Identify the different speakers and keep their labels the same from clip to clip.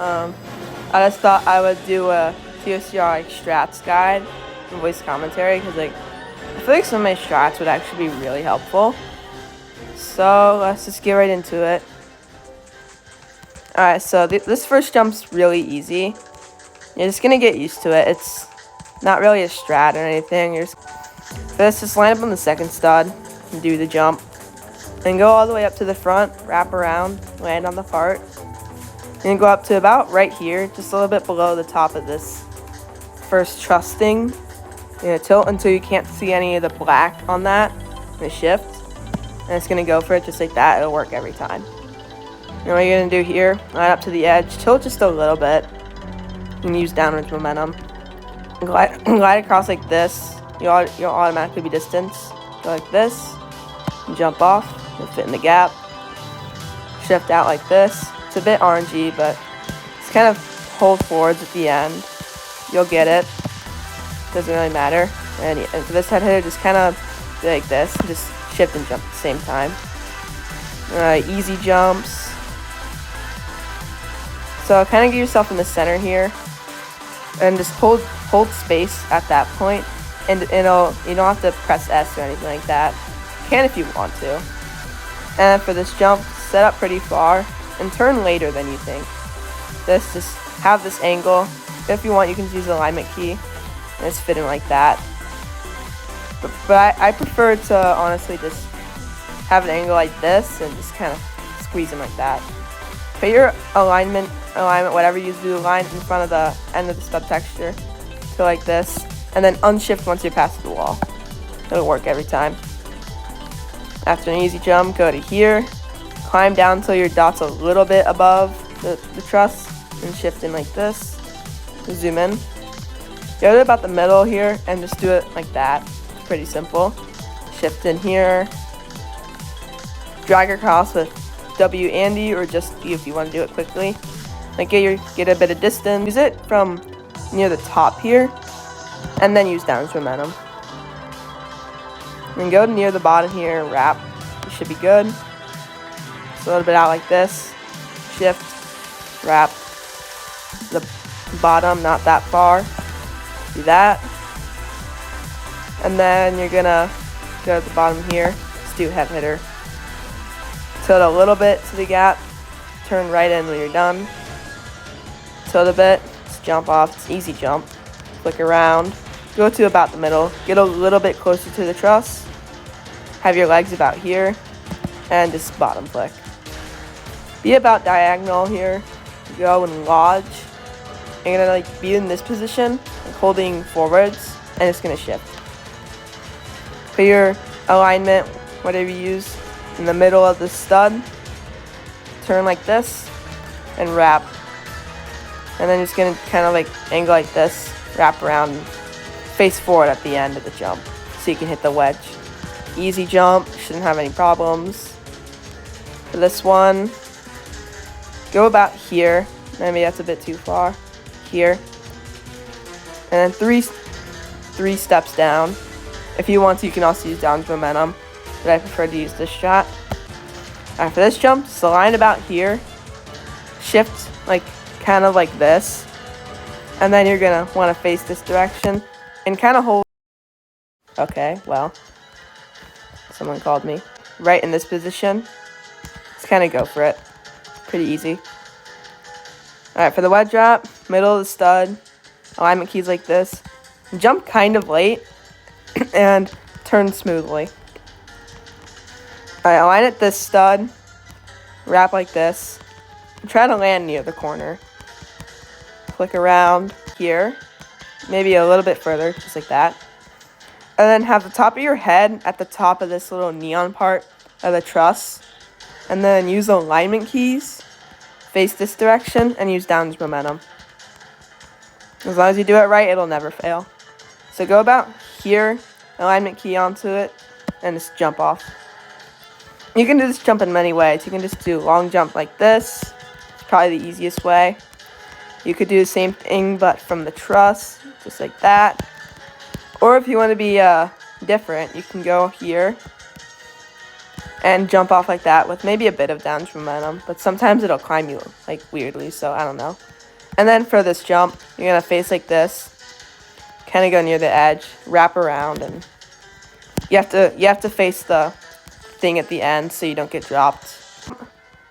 Speaker 1: I just thought I would do a ToCR Strats guide and voice commentary because I feel like some of my strats would actually be really helpful. So let's just get right into it. Alright, so this first jump's really easy. You're just gonna get used to it. It's not really a strat or anything. Just line up on the second stud and do the jump. And go all the way up to the front, wrap around, land on the part. And go up to about right here, just a little bit below the top of this first truss thing. Tilt until you can't see any of the black on that. And shift. And it's going to go for it just like that. It'll work every time. And what you're going to do here, line up to the edge, tilt just a little bit. You can use downwards momentum. Glide across like this. You'll automatically be distanced. Go like this. And jump off. You'll fit in the gap. Shift out like this. It's a bit orangey, but it's kind of hold forwards at the end. You'll get it. Doesn't really matter. And for this head hitter, just kind of do like this. Just shift and jump at the same time. Easy jumps. So kind of get yourself in the center here. And just hold space at that point. And you don't have to press S or anything like that. You can if you want to. And for this jump, set up pretty far. And turn later than you think. Just have this angle. If you want, you can use the alignment key. And it's fitting like that. But I prefer to honestly just have an angle like this and just kind of squeeze them like that. Put your alignment, whatever you do, line in front of the end of the stub texture. Go like this. And then unshift once you're past the wall. It'll work every time. After an easy jump, go to here. Climb down until your dot's a little bit above the truss and shift in like this. Zoom in. Go to about the middle here and just do it like that. It's pretty simple. Shift in here. Drag across with W and E or just E if you want to do it quickly. Like get a bit of distance. Use it from near the top here and then use downwards momentum. And go near the bottom here and wrap. You should be good. Just a little bit out like this. Shift, wrap the bottom, not that far. Do that. And then you're gonna go to the bottom here. Just do head hitter. Tilt a little bit to the gap. Turn right in when you're done. Tilt a bit. Just jump off. It's an easy jump. Flick around. Go to about the middle. Get a little bit closer to the truss. Have your legs about here. And just bottom flick. Be about diagonal here. Go and lodge. You're gonna be in this position, holding forwards, and it's gonna shift. Put your alignment, whatever you use, in the middle of the stud. Turn like this, and wrap. And then just gonna kind of angle like this, wrap around, and face forward at the end of the jump, so you can hit the wedge. Easy jump, shouldn't have any problems. For this one, go about here. Maybe that's a bit too far. Here. And then three steps down. If you want to, you can also use downwards momentum. But I prefer to use this shot. Alright, for this jump, just align about here. Shift kind of like this. And then you're going to want to face this direction. And kind of hold. Okay, well. Someone called me. Right in this position. Just kind of go for it. Pretty easy. Alright, for the wedge drop, middle of the stud, alignment keys like this. Jump kind of late, and turn smoothly. Alright, align at this stud, wrap like this, and try to land near the corner. Flick around here, maybe a little bit further, just like that. And then have the top of your head at the top of this little neon part of the truss. And then use the alignment keys. Face this direction and use downwards momentum. As long as you do it right, it'll never fail. So go about here, alignment key onto it, and just jump off. You can do this jump in many ways. You can just do a long jump like this. It's probably the easiest way. You could do the same thing, but from the truss, just like that. Or if you want to be different, you can go here and jump off like that with maybe a bit of downwards momentum, but sometimes it'll climb you weirdly, so I don't know. And then for this jump, you're going to face like this, kind of go near the edge, wrap around, and you have to face the thing at the end so you don't get dropped.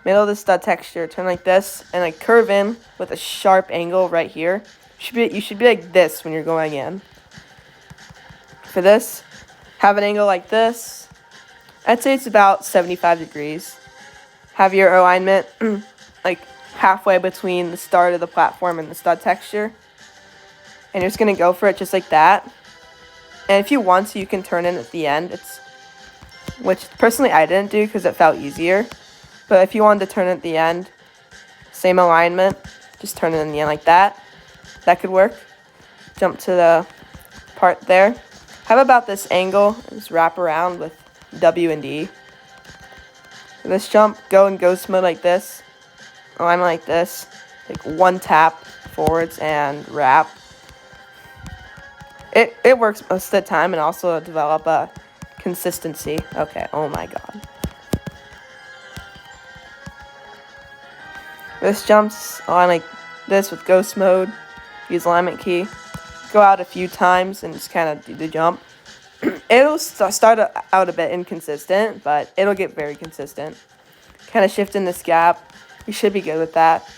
Speaker 1: Middle of the stud texture, turn like this, and like curve in with a sharp angle right here. You should be like this when you're going in. For this, have an angle like this. I'd say it's about 75 degrees. Have your alignment like halfway between the start of the platform and the stud texture. And you're just going to go for it just like that. And if you want to, you can turn in at the end. Which personally I didn't do because it felt easier. But if you wanted to turn it at the end, same alignment, just turn it in the end like that. That could work. Jump to the part there. Have about this angle, just wrap around with W and D. For this jump, go in ghost mode like this. Alignment like this. Like one tap forwards and wrap. It works most of the time and also develop a consistency. Okay, oh my god. This jumps align like this with ghost mode. Use alignment key. Go out a few times and just kind of do the jump. It'll start out a bit inconsistent, but it'll get very consistent. Kind of shift in this gap. You should be good with that.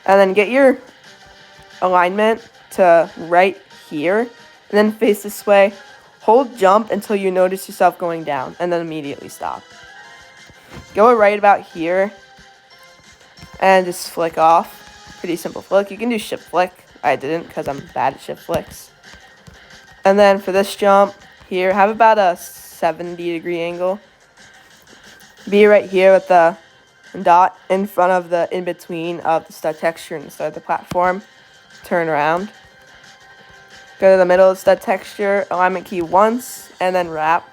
Speaker 1: And then get your alignment to right here. And then face this way. Hold jump until you notice yourself going down. And then immediately stop. Go right about here. And just flick off. Pretty simple flick. You can do shift flick. I didn't because I'm bad at shift flicks. And then for this jump here, have about a 70-degree angle. Be right here with the dot in front of the in-between of the stud texture and the start of the platform. Turn around. Go to the middle of the stud texture, alignment key once, and then wrap.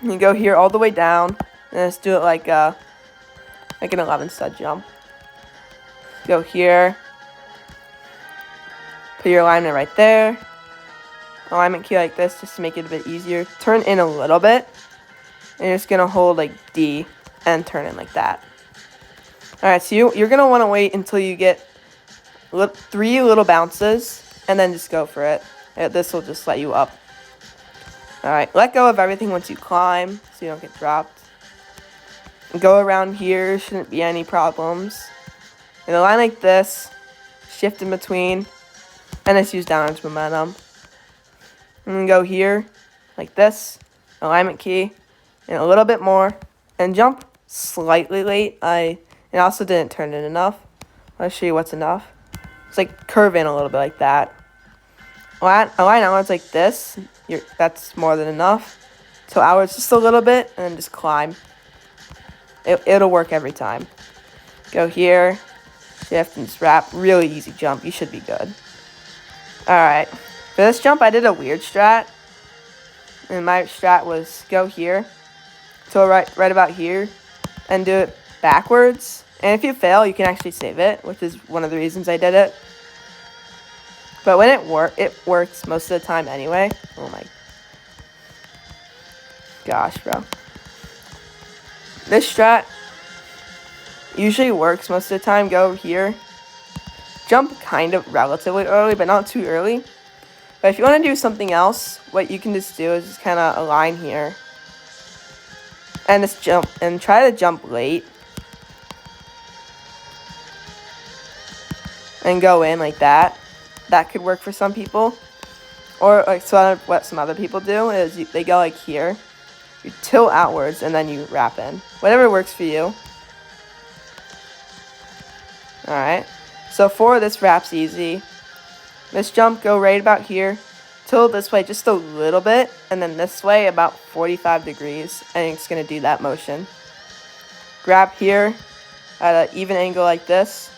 Speaker 1: You go here all the way down, and just do it like an 11 stud jump. Go here. Put your alignment right there. Alignment key like this just to make it a bit easier. Turn in a little bit. And you're just going to hold like D and turn in like that. Alright, so you're going to want to wait until you get 3 little bounces. And then just go for it. This will just let you up. Alright, let go of everything once you climb so you don't get dropped. Go around here. Shouldn't be any problems. And align like this. Shift in between. And just use downwards momentum. And then go here, like this, alignment key, and a little bit more, and jump slightly late. I also didn't turn it enough. I'll show you what's enough. It's like curve in a little bit like that. Align outwards like this. That's more than enough. So outwards just a little bit, and then just climb. It'll work every time. Go here, shift, and just wrap. Really easy jump. You should be good. Alright. For this jump, I did a weird strat. And my strat was go here. So right about here. And do it backwards. And if you fail, you can actually save it. Which is one of the reasons I did it. But when it works most of the time anyway. Oh my gosh, bro. This strat usually works most of the time. Go over here. Jump kind of relatively early, but not too early. But if you want to do something else, what you can just do is just kind of align here. And just jump, and try to jump late. And go in like that. That could work for some people. Or like what some other people do is they go like here. You tilt outwards and then you wrap in. Whatever works for you. Alright. So for this wrap's easy. This jump, go right about here. Tilt this way just a little bit. And then this way about 45 degrees. And it's going to do that motion. Grab here at an even angle like this.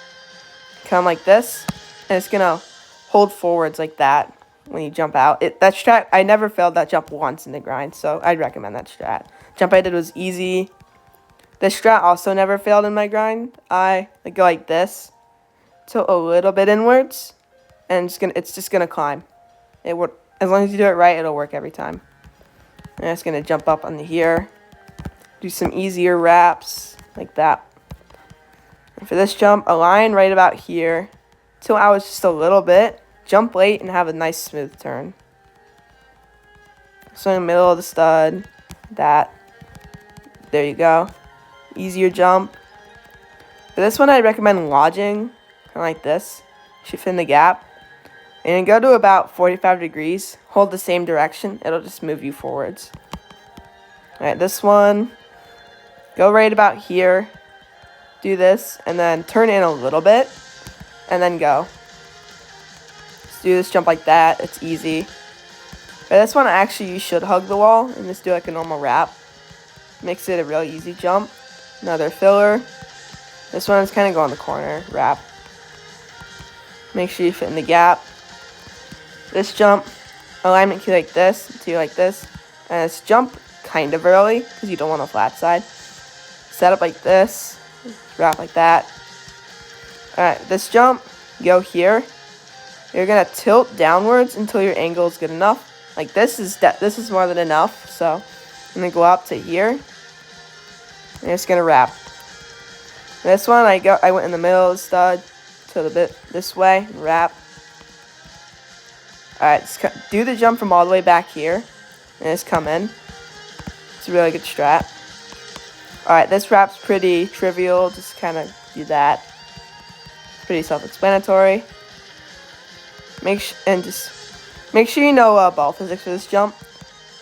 Speaker 1: Come like this. And it's going to hold forwards like that when you jump out. That strat, I never failed that jump once in the grind. So I'd recommend that strat. Jump I did was easy. This strat also never failed in my grind. I go like this. Tilt a little bit inwards. And it's just gonna climb. As long as you do it right, it'll work every time. And it's gonna jump up on here. Do some easier wraps like that. For this jump, align right about here. Tilt out just a little bit. Jump late and have a nice smooth turn. So in the middle of the stud, that. There you go. Easier jump. For this one, I'd recommend lodging, kind of like this. Should fit in the gap. And then go to about 45 degrees. Hold the same direction. It'll just move you forwards. Alright, this one. Go right about here. Do this. And then turn in a little bit. And then go. Just do this jump like that. It's easy. For this one, actually, you should hug the wall. And just do like a normal wrap. Makes it a real easy jump. Another filler. This one's kind of go on the corner. Wrap. Make sure you fit in the gap. This jump, alignment key like this, two like this, and it's jump kind of early because you don't want a flat side. Set up like this, wrap like that. Alright, this jump, go here. You're gonna tilt downwards until your angle is good enough. Like this is more than enough. So I'm gonna go up to here. And I'm just gonna wrap. This one, I went in the middle of the stud, tilt a bit this way, and wrap. Alright, just do the jump from all the way back here, and just come in. It's a really good strat. Alright, this wrap's pretty trivial, just kind of do that. It's pretty self-explanatory. Make sure you know ball physics for this jump.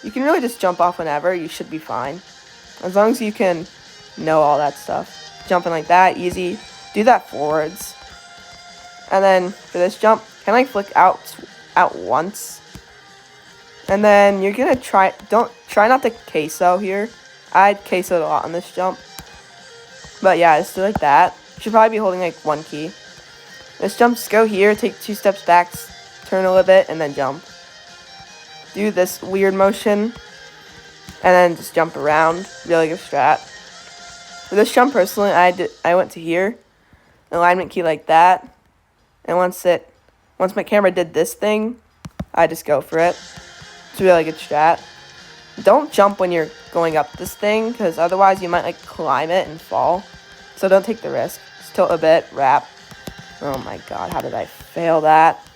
Speaker 1: You can really just jump off whenever, you should be fine. As long as you can know all that stuff. Jumping like that, easy. Do that forwards. And then for this jump, kind of like flick out once, and then you're gonna try not to queso here. I'd quesoed a lot on this jump, but yeah, just do like that. You should probably be holding like one key. This jump, just go here, take 2 steps back, turn a little bit, and then jump. Do this weird motion, and then just jump around. Really good strat. For this jump, personally, I went to here, alignment key like that, and once my camera did this thing, I just go for it. It's a really good strat. Don't jump when you're going up this thing, because otherwise you might like climb it and fall. So don't take the risk. Just tilt a bit, wrap. Oh my god, how did I fail that?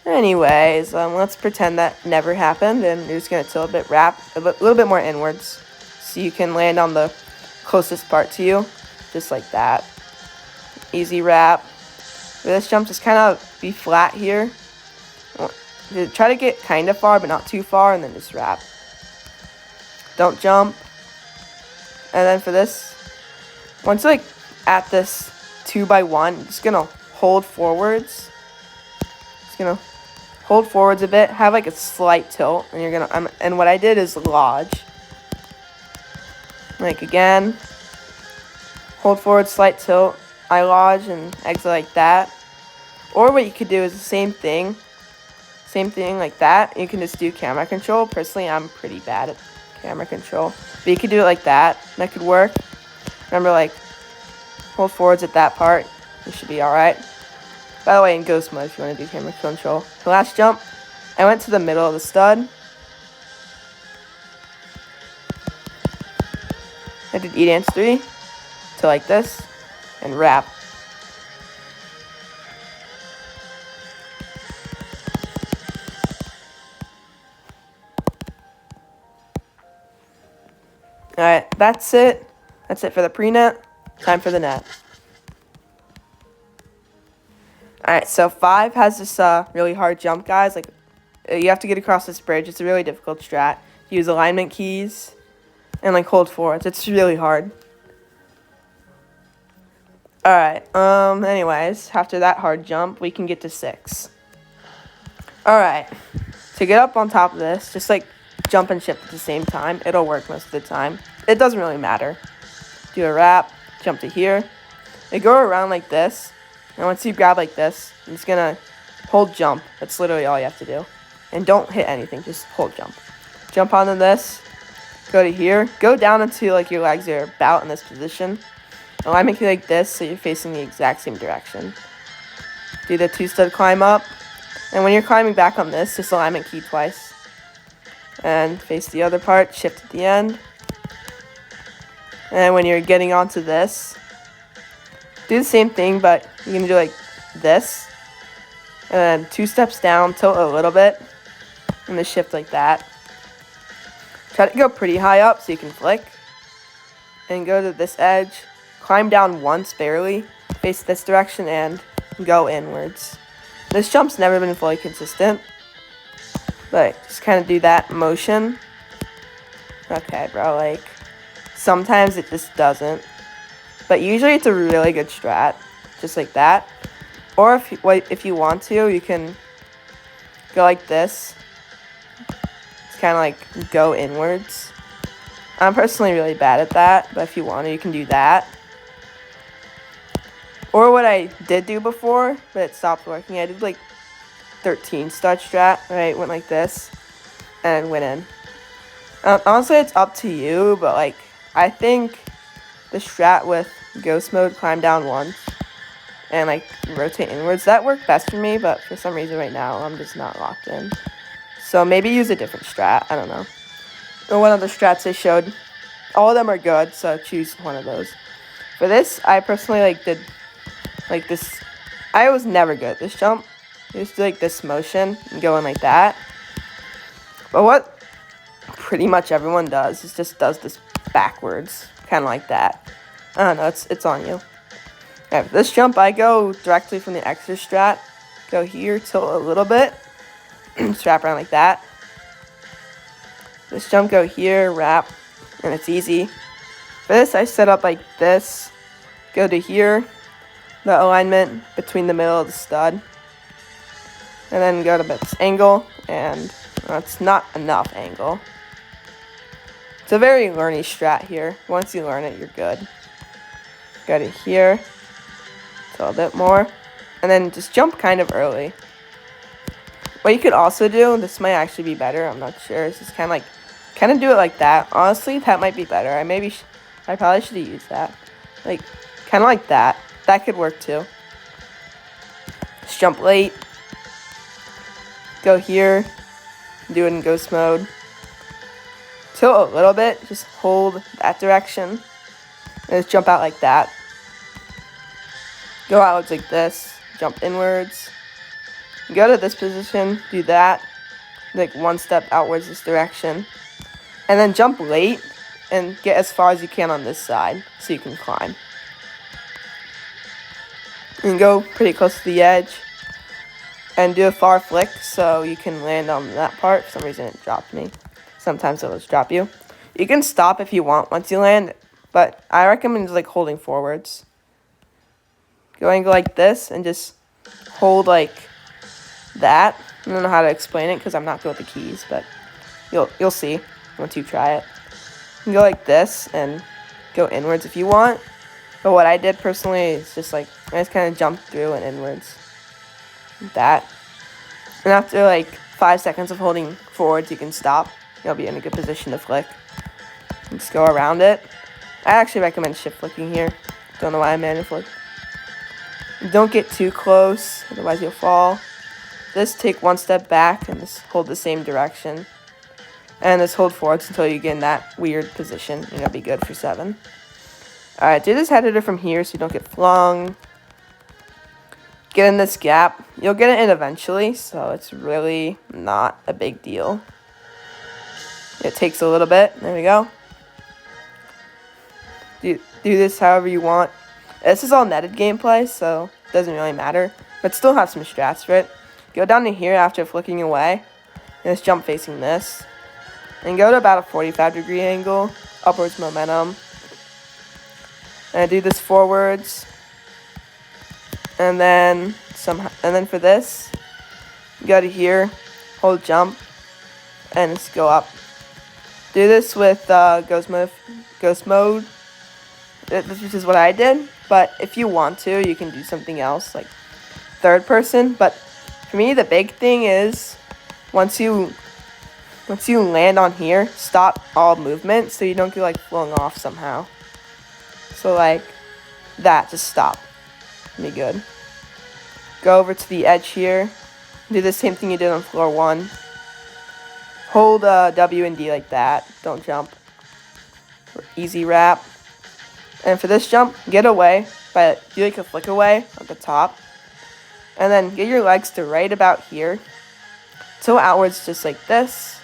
Speaker 1: Anyways, let's pretend that never happened, and you're just going to tilt a bit, wrap, a little bit more inwards, so you can land on the closest part to you, just like that. Easy wrap. For this jump, just kind of be flat here. Try to get kind of far, but not too far, and then just wrap. Don't jump. And then for this, once you're like at this 2x1, you're just gonna hold forwards. Just gonna hold forwards a bit, have like a slight tilt, and you're gonna. And what I did is lodge. Like again, hold forward, slight tilt. I lodge and exit like that. Or what you could do is the same thing like that. You can just do camera control. Personally, I'm pretty bad at camera control, but you could do it like that. That could work. Remember, like, hold forwards at that part. You should be alright. By the way, in ghost mode, if you want to do camera control. The last jump, I went to the middle of the stud. I did E dance 3 to like this and wrap. Alright, that's it. That's it for the pre-net. Time for the net. Alright, so 5 has this really hard jump, guys. Like, you have to get across this bridge. It's a really difficult strat. Use alignment keys and like hold forwards. It's really hard. Alright, anyways, after that hard jump, we can get to 6. Alright, to get up on top of this, just like jump and shift at the same time. It'll work most of the time. It doesn't really matter. Do a wrap, jump to here. They go around like this, and once you grab like this, I'm just gonna hold jump. That's literally all you have to do. And don't hit anything, just hold jump. Jump onto this, go to here, go down until like your legs are about in this position. Alignment key like this, so you're facing the exact same direction. Do the 2-stud climb up, and when you're climbing back on this, just alignment key twice. And face the other part, shift at the end. And then when you're getting onto this, do the same thing, but you're going to do like this. And then 2 steps down, tilt a little bit, and then shift like that. Try to go pretty high up so you can flick. And go to this edge, climb down once barely, face this direction, and go inwards. This jump's never been fully consistent, but just kind of do that motion. Okay, bro, like, sometimes it just doesn't. But usually it's a really good strat, just like that. Or if you want to, you can go like this. It's kind of like go inwards. I'm personally really bad at that, but if you want to, you can do that. Or what I did do before, but it stopped working, I did like 13 stud strat, right? Went like this, and went in. Honestly, it's up to you, but like, I think the strat with ghost mode, climb down once, and like rotate inwards, that worked best for me, but for some reason right now, I'm just not locked in. So maybe use a different strat, I don't know. Or one of the strats they showed, all of them are good, so choose one of those. For this, I personally like did like this. I was never good at this jump. I used to do like this motion and go in like that. But what pretty much everyone does is just does this backwards, kind of like that. I don't know, it's on you. Okay, for this jump, I go directly from the extra strat. Go here, tilt a little bit, just wrap around like that. This jump, go here, wrap, and it's easy. For this, I set up like this. Go to here, the alignment between the middle of the stud. And then go to this angle, and that's not enough angle. It's a very learny strat here. Once you learn it, you're good. Go to here, a little bit more, and then just jump kind of early. What you could also do, this might actually be better, I'm not sure, is just kind of do it like that. Honestly, that might be better. I probably should have used that. Like, kind of like that. That could work too. Just jump late. Go here. Do it in ghost mode. Tilt a little bit. Just hold that direction. And just jump out like that. Go outwards like this. Jump inwards. Go to this position. Do that. Like 1 step outwards this direction. And then jump late and get as far as you can on this side so you can climb. And go pretty close to the edge. And do a far flick so you can land on that part. For some reason it dropped me. Sometimes it'll just drop you. You can stop if you want once you land, but I recommend just like holding forwards. Go like this and just hold like that. I don't know how to explain it because I'm not good with the keys, but you'll see once you try it. You can go like this and go inwards if you want. But what I did personally is just like, I just kind of jumped through and inwards. Like that. And after like 5 seconds of holding forwards, you can stop. You'll be in a good position to flick. And just go around it. I actually recommend shift flicking here. Don't know why I manual flick. Don't get too close, otherwise you'll fall. Just take 1 step back and just hold the same direction. And just hold forwards until you get in that weird position. And you'll be good for 7. Alright, do this head hitter from here so you don't get flung. Get in this gap. You'll get it in eventually, so it's really not a big deal. It takes a little bit. There we go. Do this however you want. This is all netted gameplay, so it doesn't really matter. But still have some strats for it. Go down to here after flicking away. And just jump facing this. And go to about a 45-degree angle. Upwards momentum. And I do this forwards. And then for this, go to here, hold jump, and just go up. Do this with ghost mode. This is what I did. But if you want to, you can do something else, like third person. But for me, the big thing is once you land on here, stop all movement so you don't get like flung off somehow. So like that, just stop. Be good. Go over to the edge here. Do the same thing you did on floor 1. Hold W and D like that. Don't jump. Easy wrap. And for this jump, get away, but do like a flick away at the top. And then get your legs to right about here. So outwards just like this.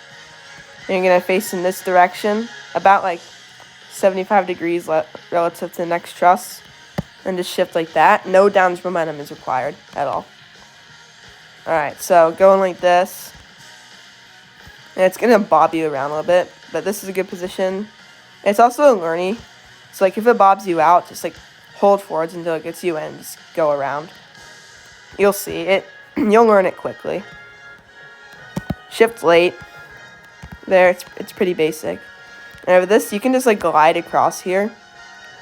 Speaker 1: And you're going to face in this direction, about like 75 degrees relative to the next truss. And just shift like that. No downward momentum is required at all. Alright, so going like this. And it's going to bob you around a little bit, but this is a good position. It's also a learning. So like if it bobs you out, just like hold forwards until it gets you in and just go around. You'll see it. You'll learn it quickly. Shift late. There, it's pretty basic. And over this, you can just like glide across here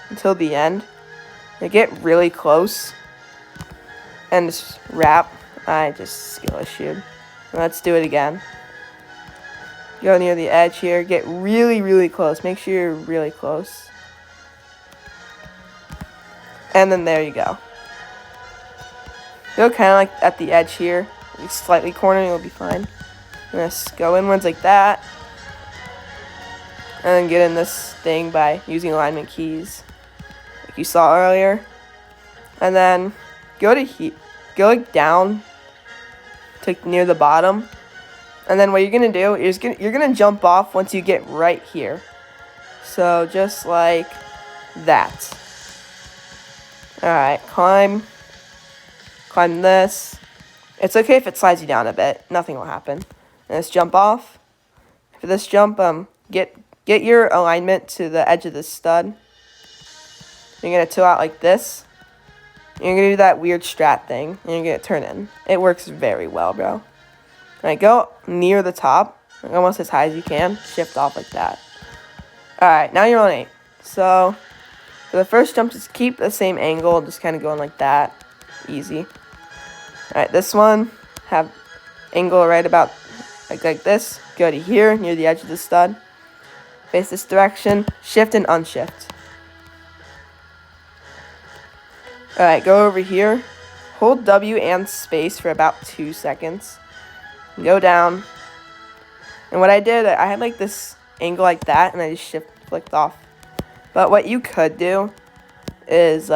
Speaker 1: until the end. You get really close and just wrap. I just skill issued. Let's do it again. Go near the edge here. Get really, really close. Make sure you're really close. And then there you go. Go kind of like at the edge here. Slightly cornering, you'll be fine. Just go inwards like that. And then get in this thing by using alignment keys, like you saw earlier. And then go like down to near the bottom. And then what you're gonna do is you're gonna jump off once you get right here. So just like that. Alright, climb this. It's okay if it slides you down a bit. Nothing will happen. And just jump off. For this jump, get your alignment to the edge of this stud. You're gonna toe out like this. You're gonna do that weird strat thing, and you're gonna turn in. It works very well, bro. Alright, go near the top, almost as high as you can. Shift off like that. Alright, now you're on 8. So for the first jump, just keep the same angle, just kind of going like that. Easy. Alright, this one, have angle right about like this. Go to here, near the edge of the stud. Face this direction, shift and unshift. Alright, go over here. Hold W and space for about 2 seconds. Go down. And what I did, I had like this angle like that, and I just flicked off. But what you could do is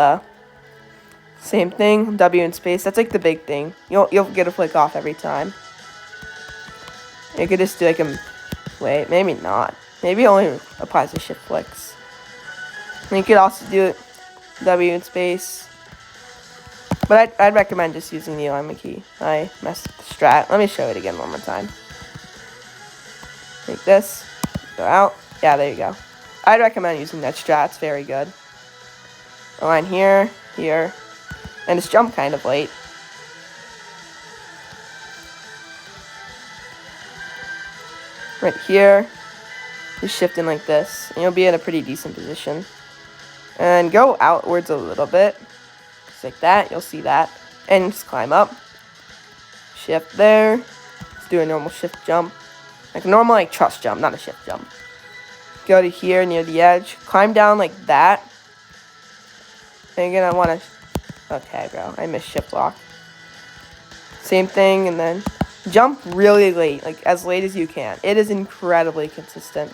Speaker 1: same thing, W and space. That's like the big thing. You'll get a flick off every time. You could just do like a wait, maybe not. Maybe it only applies to shift flicks. And you could also do it W and space. But I'd recommend just using the alignment key. I messed with the strat. Let me show it again one more time. Like this. Go out. Yeah, there you go. I'd recommend using that strat. It's very good. Align here, here. And just jump kind of late. Right here. Just shift in like this. And you'll be in a pretty decent position. And go outwards a little bit. Just like that. You'll see that. And just climb up. Shift there. Let's do a normal shift jump. Like a normal like truss jump, not a shift jump. Go to here near the edge. Climb down like that. And you're going to want to... Okay, bro. I missed shift lock. Same thing. And then jump really late. Like as late as you can. It is incredibly consistent.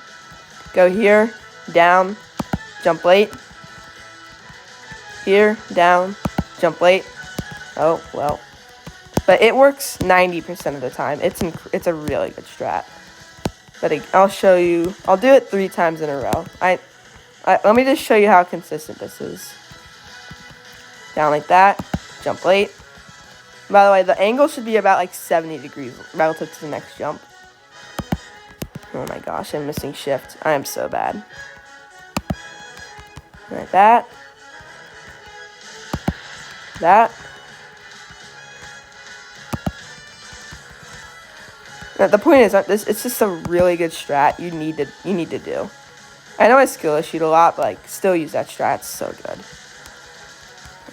Speaker 1: Go here. Down. Jump late. Here. Down. Jump late. Oh, well. But it works 90% of the time. It's a really good strat. But I'll show you. I'll do it 3 times in a row. Let me just show you how consistent this is. Down like that. Jump late. By the way, the angle should be about like 70 degrees relative to the next jump. Oh my gosh, I'm missing shift. I am so bad. Like that. That. Now, the point is that it's just a really good strat you need to do. I know I skill issued a lot, but like still use that strat. It's so good.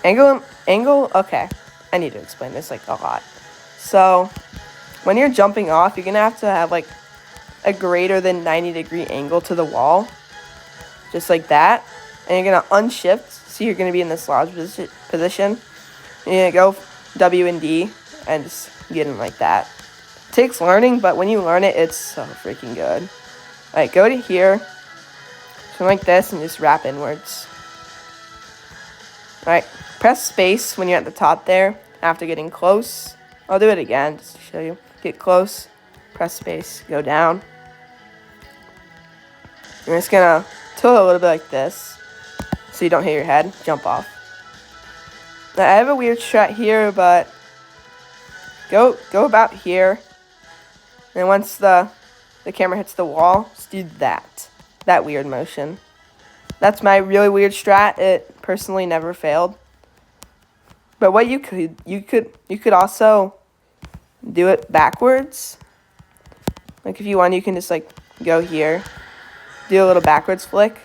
Speaker 1: Angle, okay. I need to explain this like a lot. So when you're jumping off, you're gonna have to have like a greater than 90-degree angle to the wall. Just like that. And you're gonna unshift, so you're gonna be in this lounge position. And you're gonna go W and D and just get in like that. It takes learning, but when you learn it, it's so freaking good. Alright, go to here. Something like this and just wrap inwards. Alright, press space when you're at the top there after getting close. I'll do it again just to show you. Get close, press space, go down. You're just gonna tilt a little bit like this so you don't hit your head, jump off. Now, I have a weird strat here, but go about here. And once the camera hits the wall, just do that weird motion. That's my really weird strat. It personally never failed. But what you could also do it backwards. Like if you want, you can just like go here, do a little backwards flick.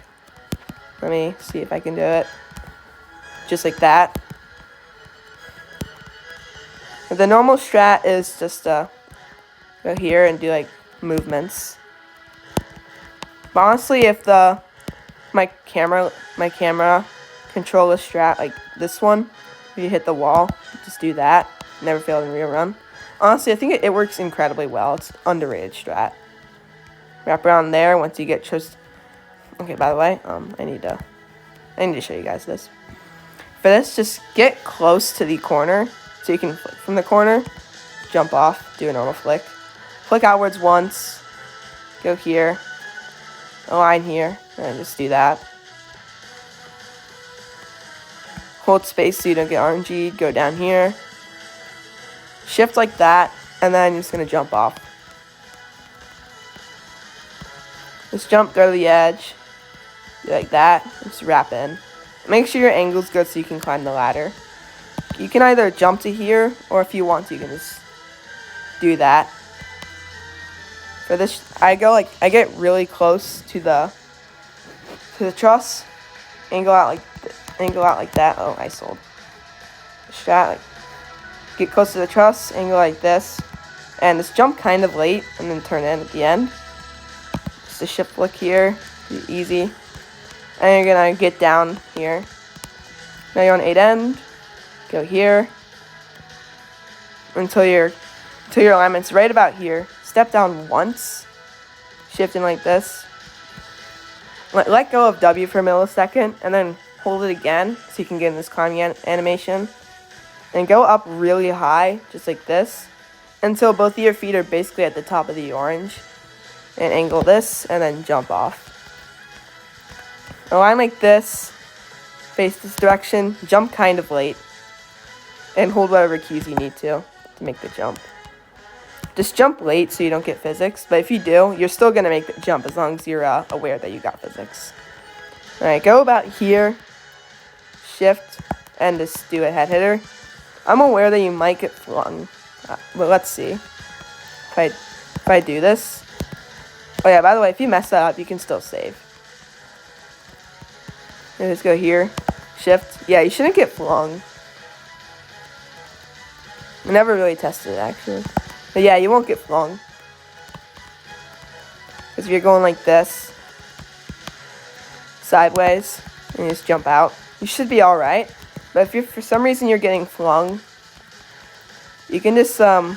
Speaker 1: Let me see if I can do it. Just like that. The normal strat is just go here and do like movements. But honestly, if my camera controller strat like this one, if you hit the wall, just do that. Never failed in real run. Honestly, I think it works incredibly well. It's underrated strat. Wrap around there once you get just. Okay, by the way, I need to show you guys this. For this, just get close to the corner so you can flick from the corner, jump off, do a normal flick. Flick outwards once, go here, align here, and just do that. Hold space so you don't get RNG'd, go down here. Shift like that, and then you're just going to jump off. Just jump, throw the edge, do like that, just wrap in. Make sure your angle's good so you can climb the ladder. You can either jump to here, or if you want to, you can just do that. For this, I get really close to the truss, angle out like that. Oh, I sold. Strat, like, get close to the truss, angle like this, and just jump kind of late, and then turn in at the end. Just a shift flick here, easy, and you're gonna get down here. Now you're on 8 end. Go here until your alignment's right about here. Step down once, shift in like this. Let go of W for a millisecond, and then hold it again so you can get in this climbing animation. And go up really high, just like this, until both of your feet are basically at the top of the orange. And angle this, and then jump off. Align like this, face this direction, jump kind of late, and hold whatever keys you need to make the jump. Just jump late so you don't get physics, but if you do, you're still going to make the jump as long as you're aware that you got physics. Alright, go about here, shift, and just do a head hitter. I'm aware that you might get flung, but let's see. If I do this. Oh yeah, by the way, if you mess that up, you can still save. And just go here, shift. Yeah, you shouldn't get flung. I never really tested it, actually. But yeah, you won't get flung. Because if you're going like this, sideways, and you just jump out, you should be alright. But if for some reason you're getting flung, you can just go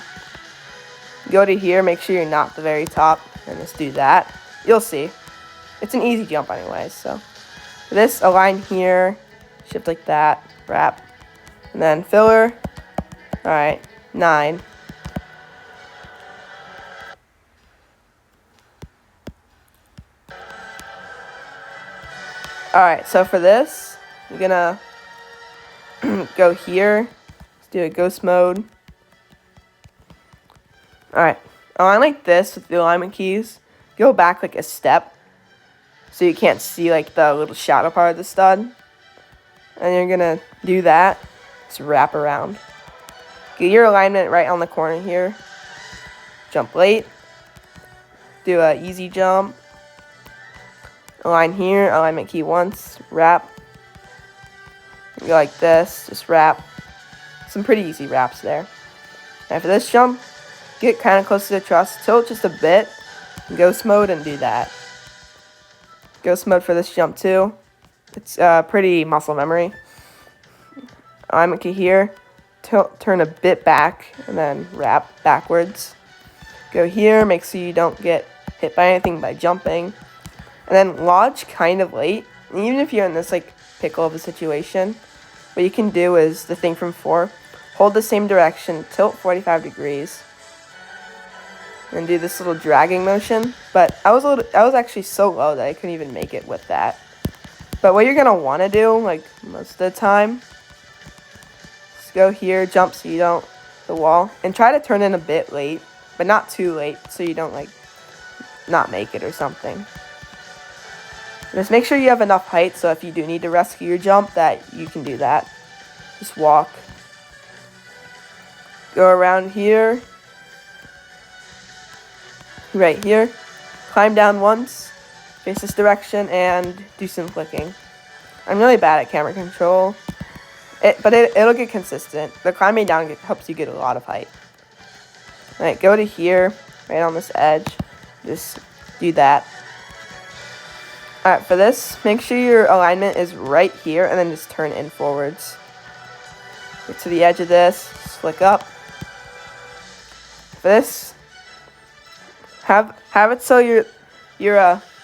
Speaker 1: to here, make sure you're not at the very top, and just do that. You'll see. It's an easy jump anyways, so. For this, align here, shift like that, wrap, and then filler. Alright, 9. Alright, so for this, you're gonna go here, let's do a ghost mode. Alright, align like this with the alignment keys. Go back like a step, so you can't see like the little shadow part of the stud. And you're gonna do that, just wrap around. Get your alignment right on the corner here. Jump late. Do a easy jump. Align here, alignment key once, wrap. Go like this, just wrap. Some pretty easy wraps there. After this jump, get kind of close to the truss, tilt just a bit, ghost mode, and do that. Ghost mode for this jump too. It's pretty muscle memory. Alignment key here, turn a bit back, and then wrap backwards. Go here, make sure you don't get hit by anything by jumping. And then lodge kind of late. And even if you're in this like pickle of a situation, what you can do is the thing from 4. Hold the same direction, tilt 45 degrees, and do this little dragging motion. But I was actually so low that I couldn't even make it with that. But what you're gonna want to do, like most of the time, is go here, jump so you don't the wall, and try to turn in a bit late, but not too late, so you don't like not make it or something. Just make sure you have enough height, so if you do need to rescue your jump, that you can do that. Just walk. Go around here. Right here. Climb down once. Face this direction and do some flicking. I'm really bad at camera control. But it'll get consistent. The climbing down helps you get a lot of height. Alright, go to here. Right on this edge. Just do that. Alright, for this, make sure your alignment is right here, and then just turn in forwards. Get to the edge of this, flick up. For this, have it so you're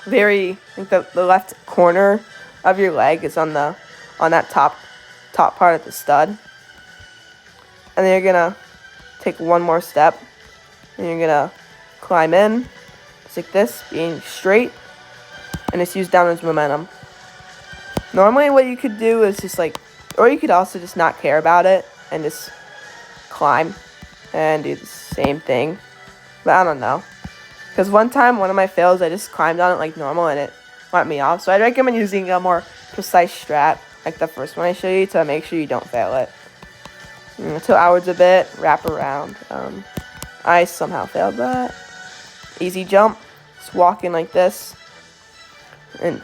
Speaker 1: very, like the left corner of your leg is on that top part of the stud. And then you're gonna take one more step, and you're gonna climb in, just like this, being straight. And just use downwards momentum. Normally what you could do is just like, or you could also just not care about it and just climb and do the same thing. But I don't know. Because one time, one of my fails, I just climbed on it like normal and it went me off. So I'd recommend using a more precise strat, like the first one I showed you, to make sure you don't fail it. Tilt outwards a bit, wrap around. I somehow failed that. Easy jump. Just walk in like this. And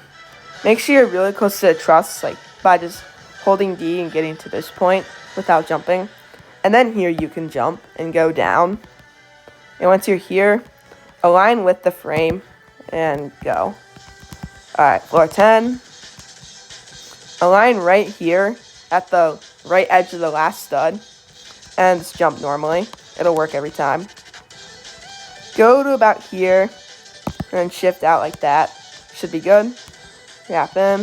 Speaker 1: make sure you're really close to the truss, like by just holding D and getting to this point without jumping. And then here you can jump and go down. And once you're here, align with the frame and go. Alright, floor 10. Align right here at the right edge of the last stud. And just jump normally. It'll work every time. Go to about here. And then shift out like that. Should be good. Wrap in.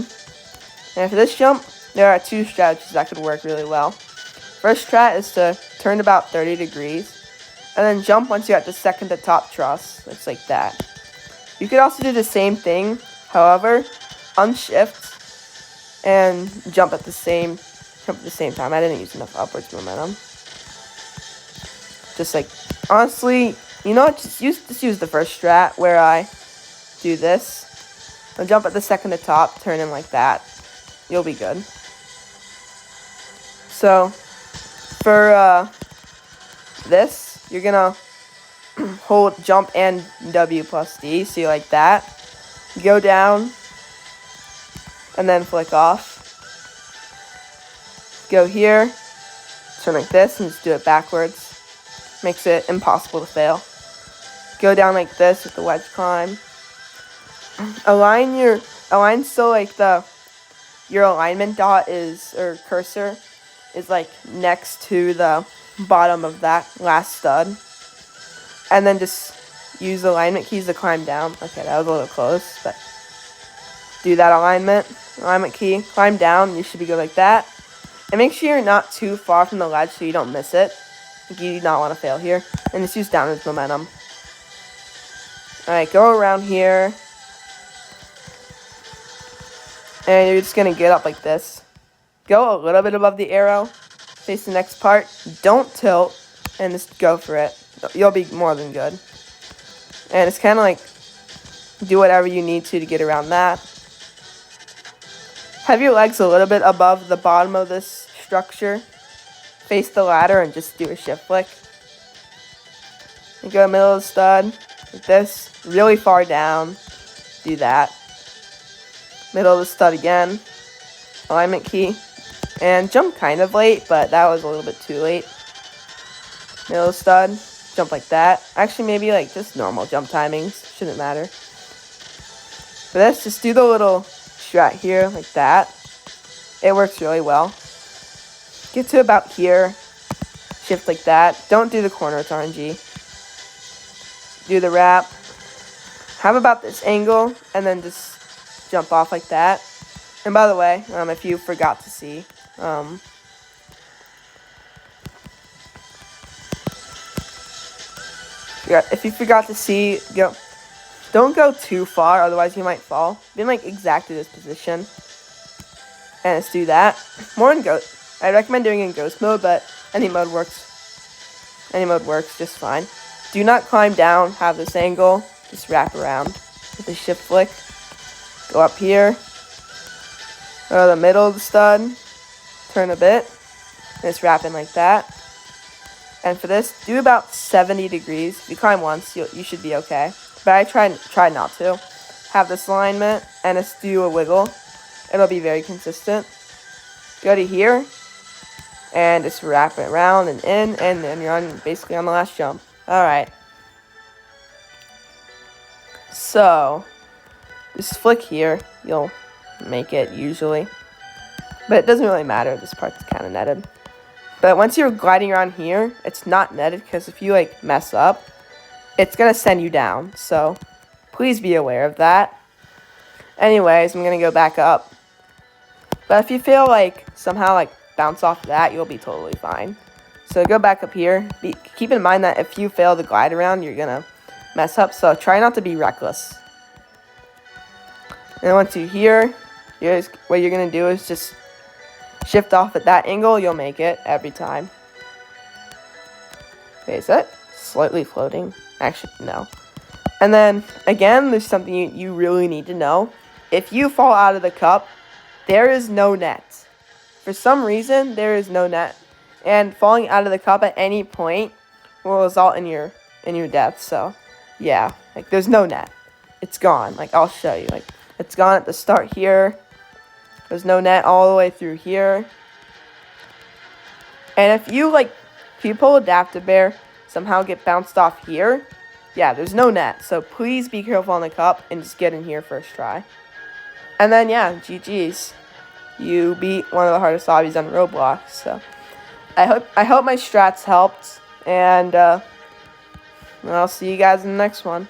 Speaker 1: And for this jump, there are 2 strategies that could work really well. First strat is to turn about 30 degrees. And then jump once you're at the second to top truss. It's like that. You could also do the same thing. However, unshift and jump at the same time. I didn't use enough upwards momentum. Just like, honestly, you know what? Just use the first strat where I do this. I'll jump at the second to top, turn in like that. You'll be good. So, for this, you're gonna hold jump and W plus D, so you like that. Go down, and then flick off. Go here, turn like this, and just do it backwards. Makes it impossible to fail. Go down like this with the wedge climb. Align so like your alignment dot is, or cursor is like next to the bottom of that last stud. And then just use the alignment keys to climb down. Okay, that was a little close, but do that alignment key, climb down, you should be good like that. And make sure you're not too far from the ledge so you don't miss it. You do not want to fail here. And just use downwards momentum. Alright, go around here. And you're just going to get up like this. Go a little bit above the arrow. Face the next part. Don't tilt. And just go for it. You'll be more than good. And it's kind of like, do whatever you need to get around that. Have your legs a little bit above the bottom of this structure. Face the ladder and just do a shift flick. You go middle of the stud. Like this. Really far down. Do that. Middle of the stud again. Alignment key. And jump kind of late, but that was a little bit too late. Middle of the stud. Jump like that. Actually, maybe like just normal jump timings. Shouldn't matter. For this, just do the little strat here, like that. It works really well. Get to about here. Shift like that. Don't do the corner, it's RNG. Do the wrap. Have about this angle, and then just jump off like that. And by the way, if you forgot to see, If you forgot to see, don't go too far, otherwise you might fall. Be in like exactly this position. And let's do that. More in Ghost. I recommend doing it in Ghost mode, but any mode works. Any mode works just fine. Do not climb down, have this angle. Just wrap around with the shift flick. Go up here. Go to the middle of the stud. Turn a bit. And just wrap in like that. And for this, do about 70 degrees. If you climb once, you should be okay. But I try not to. Have this alignment, and just do a wiggle. It'll be very consistent. Go to here, and just wrap it around and in, and then you're basically on the last jump. Alright. So, just flick here. You'll make it usually. But it doesn't really matter. This part's kind of netted. But once you're gliding around here, it's not netted because if you like mess up, it's going to send you down. So please be aware of that. Anyways, I'm going to go back up. But if you feel like somehow like bounce off that, you'll be totally fine. So go back up here. Keep in mind that if you fail to glide around, you're going to mess up. So try not to be reckless. And once you're here, what you're going to do is just shift off at that angle, you'll make it every time. Okay, is that slightly floating? Actually, no. And then, again, there's something you really need to know. If you fall out of the cup, there is no net. For some reason, there is no net. And falling out of the cup at any point will result in your death. So, yeah, like there's no net. It's gone. Like, I'll show you. Like, it's gone at the start here. There's no net all the way through here. And if you pull Adaptive Bear, somehow get bounced off here, yeah, there's no net. So please be careful on the cup and just get in here first try. And then, yeah, GG's. You beat one of the hardest lobbies on Roblox. So I hope my strats helped. And I'll see you guys in the next one.